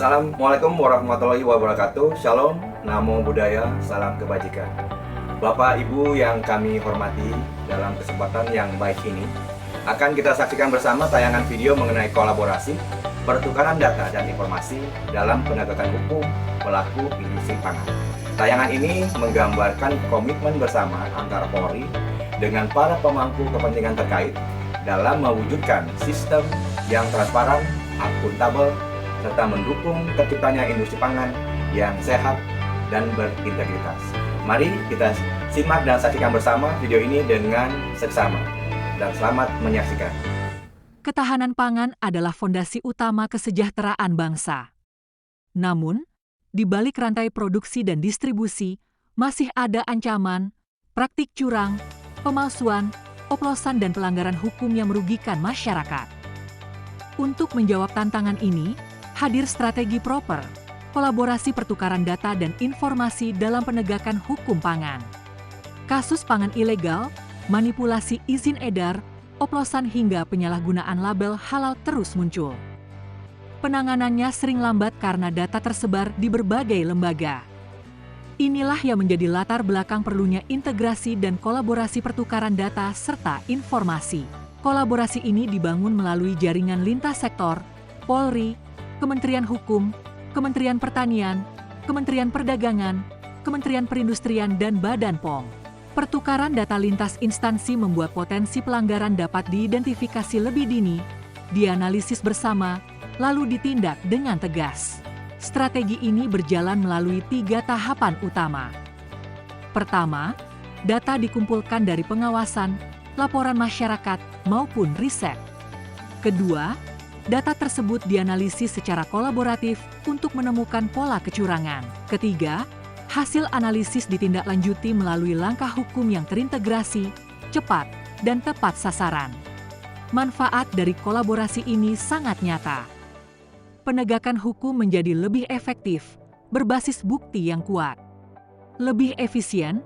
Assalamualaikum warahmatullahi wabarakatuh. Shalom, namo buddhaya, salam kebajikan. Bapak Ibu yang kami hormati, dalam kesempatan yang baik ini akan kita saksikan bersama tayangan video mengenai kolaborasi, pertukaran data dan informasi dalam penegakan hukum pelaku industri pangan. Tayangan ini menggambarkan komitmen bersama antara Polri dengan para pemangku kepentingan terkait dalam mewujudkan sistem yang transparan, akuntabel, serta mendukung terciptanya industri pangan yang sehat dan berintegritas. Mari kita simak dan saksikan bersama video ini dengan seksama. Dan selamat menyaksikan. Ketahanan pangan adalah fondasi utama kesejahteraan bangsa. Namun, di balik rantai produksi dan distribusi, masih ada ancaman, praktik curang, pemalsuan, oplosan dan pelanggaran hukum yang merugikan masyarakat. Untuk menjawab tantangan ini, hadir strategi proper, kolaborasi pertukaran data dan informasi dalam penegakan hukum pangan. Kasus pangan ilegal, manipulasi izin edar, oplosan hingga penyalahgunaan label halal terus muncul. Penanganannya sering lambat karena data tersebar di berbagai lembaga. Inilah yang menjadi latar belakang perlunya integrasi dan kolaborasi pertukaran data serta informasi. Kolaborasi ini dibangun melalui jaringan lintas sektor, Polri, Kementerian Hukum, Kementerian Pertanian, Kementerian Perdagangan, Kementerian Perindustrian, dan Badan POM. Pertukaran data lintas instansi membuat potensi pelanggaran dapat diidentifikasi lebih dini, dianalisis bersama, lalu ditindak dengan tegas. Strategi ini berjalan melalui 3 tahapan utama. Pertama, data dikumpulkan dari pengawasan, laporan masyarakat, maupun riset. Kedua, data tersebut dianalisis secara kolaboratif untuk menemukan pola kecurangan. Ketiga, hasil analisis ditindaklanjuti melalui langkah hukum yang terintegrasi, cepat, dan tepat sasaran. Manfaat dari kolaborasi ini sangat nyata. Penegakan hukum menjadi lebih efektif, berbasis bukti yang kuat. Lebih efisien,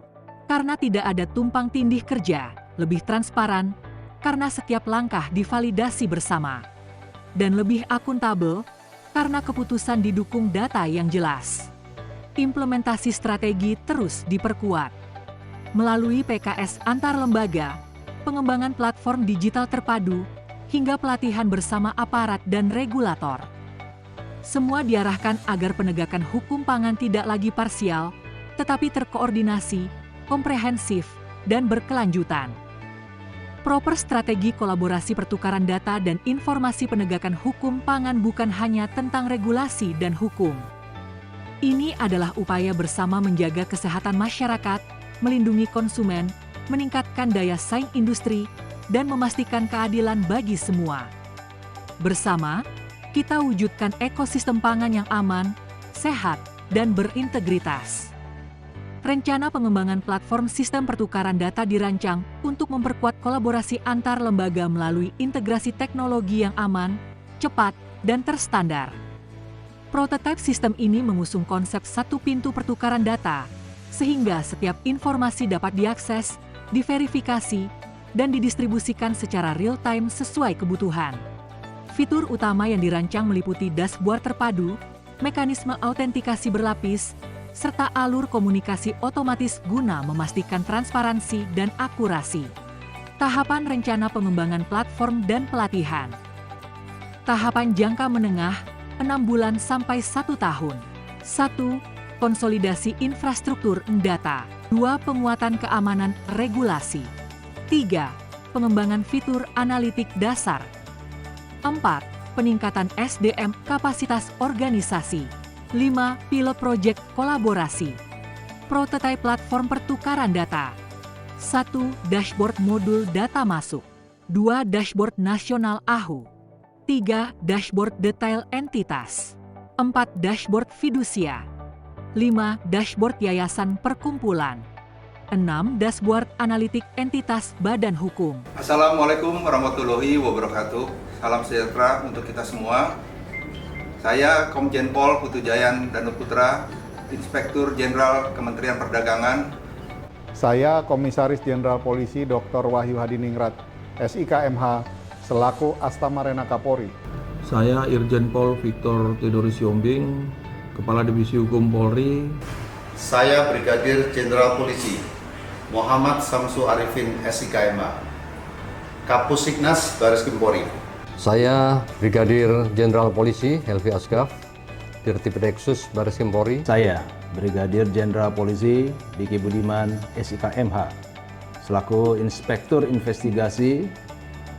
karena tidak ada tumpang tindih kerja, lebih transparan, karena setiap langkah divalidasi bersama. Dan lebih akuntabel, karena keputusan didukung data yang jelas. Implementasi strategi terus diperkuat. Melalui PKS antar lembaga, pengembangan platform digital terpadu, hingga pelatihan bersama aparat dan regulator. Semua diarahkan agar penegakan hukum pangan tidak lagi parsial, tetapi terkoordinasi, komprehensif, dan berkelanjutan. Proper strategi kolaborasi pertukaran data dan informasi penegakan hukum pangan bukan hanya tentang regulasi dan hukum. Ini adalah upaya bersama menjaga kesehatan masyarakat, melindungi konsumen, meningkatkan daya saing industri, dan memastikan keadilan bagi semua. Bersama, kita wujudkan ekosistem pangan yang aman, sehat, dan berintegritas. Rencana pengembangan platform sistem pertukaran data dirancang untuk memperkuat kolaborasi antar lembaga melalui integrasi teknologi yang aman, cepat, dan terstandar. Prototipe sistem ini mengusung konsep satu pintu pertukaran data, sehingga setiap informasi dapat diakses, diverifikasi, dan didistribusikan secara real-time sesuai kebutuhan. Fitur utama yang dirancang meliputi dashboard terpadu, mekanisme autentikasi berlapis, serta alur komunikasi otomatis guna memastikan transparansi dan akurasi. Tahapan rencana pengembangan platform dan pelatihan. Tahapan jangka menengah, 6 bulan sampai 1 tahun. 1. Konsolidasi infrastruktur data. 2. Penguatan keamanan regulasi. 3. Pengembangan fitur analitik dasar. 4. Peningkatan SDM kapasitas organisasi. 5. Pilot project kolaborasi. Prototipe platform pertukaran data. 1. Dashboard modul data masuk. 2. Dashboard nasional AHU. 3. Dashboard detail entitas. 4. Dashboard fidusia. 5. Dashboard yayasan perkumpulan. 6. Dashboard analitik entitas badan hukum. Assalamualaikum warahmatullahi wabarakatuh. Salam sejahtera untuk kita semua. Saya Komjen Pol Putu Jayan Danuputra, Inspektur Jenderal Kementerian Perdagangan. Saya Komisaris Jenderal Polisi Dr. Wahyu Hadiningrat, SIKMH, selaku Astamarena Kapolri. Saya Irjen Pol Victor Theodorus Siombing, Kepala Divisi Hukum Polri. Saya Brigadir Jenderal Polisi Muhammad Samsu Arifin SIKMH, Kapusitnas Baris Krim Polri. Saya Brigadir Jenderal Polisi Helvi Asgaf, Dirtipideksus Baris Krim Polri. Saya Brigadir Jenderal Polisi Diki Budiman SIKMH, selaku Inspektur Investigasi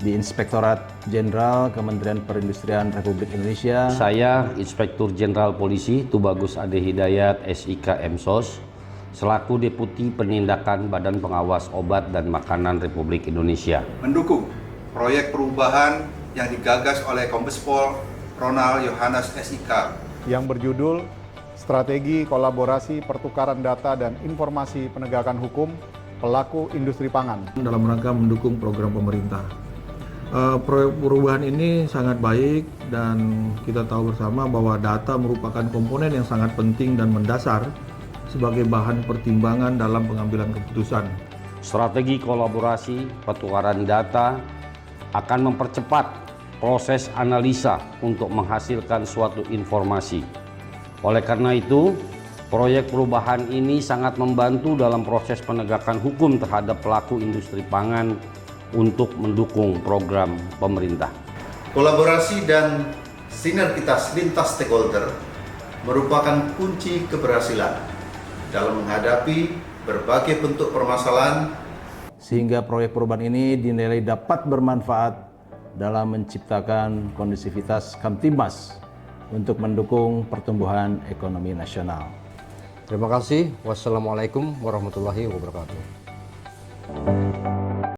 di Inspektorat Jenderal Kementerian Perindustrian Republik Indonesia. Saya Inspektur Jenderal Polisi Tubagus Ade Hidayat SIK MSOS, selaku Deputi Penindakan Badan Pengawas Obat dan Makanan Republik Indonesia. Mendukung proyek perubahan yang digagas oleh Kombes Pol Ronald Yohanes SIK yang berjudul Strategi Kolaborasi Pertukaran Data dan Informasi Penegakan Hukum Pelaku Industri Pangan. Dalam rangka mendukung program pemerintah. Proyek perubahan ini sangat baik dan kita tahu bersama bahwa data merupakan komponen yang sangat penting dan mendasar sebagai bahan pertimbangan dalam pengambilan keputusan. Strategi kolaborasi pertukaran data akan mempercepat proses analisa untuk menghasilkan suatu informasi. Oleh karena itu, proyek perubahan ini sangat membantu dalam proses penegakan hukum terhadap pelaku industri pangan untuk mendukung program pemerintah. Kolaborasi dan sinergitas lintas stakeholder merupakan kunci keberhasilan dalam menghadapi berbagai bentuk permasalahan, Sehingga proyek perubahan ini dinilai dapat bermanfaat dalam menciptakan kondusivitas Kamtibmas untuk mendukung pertumbuhan ekonomi nasional. Terima kasih. Wassalamualaikum warahmatullahi wabarakatuh.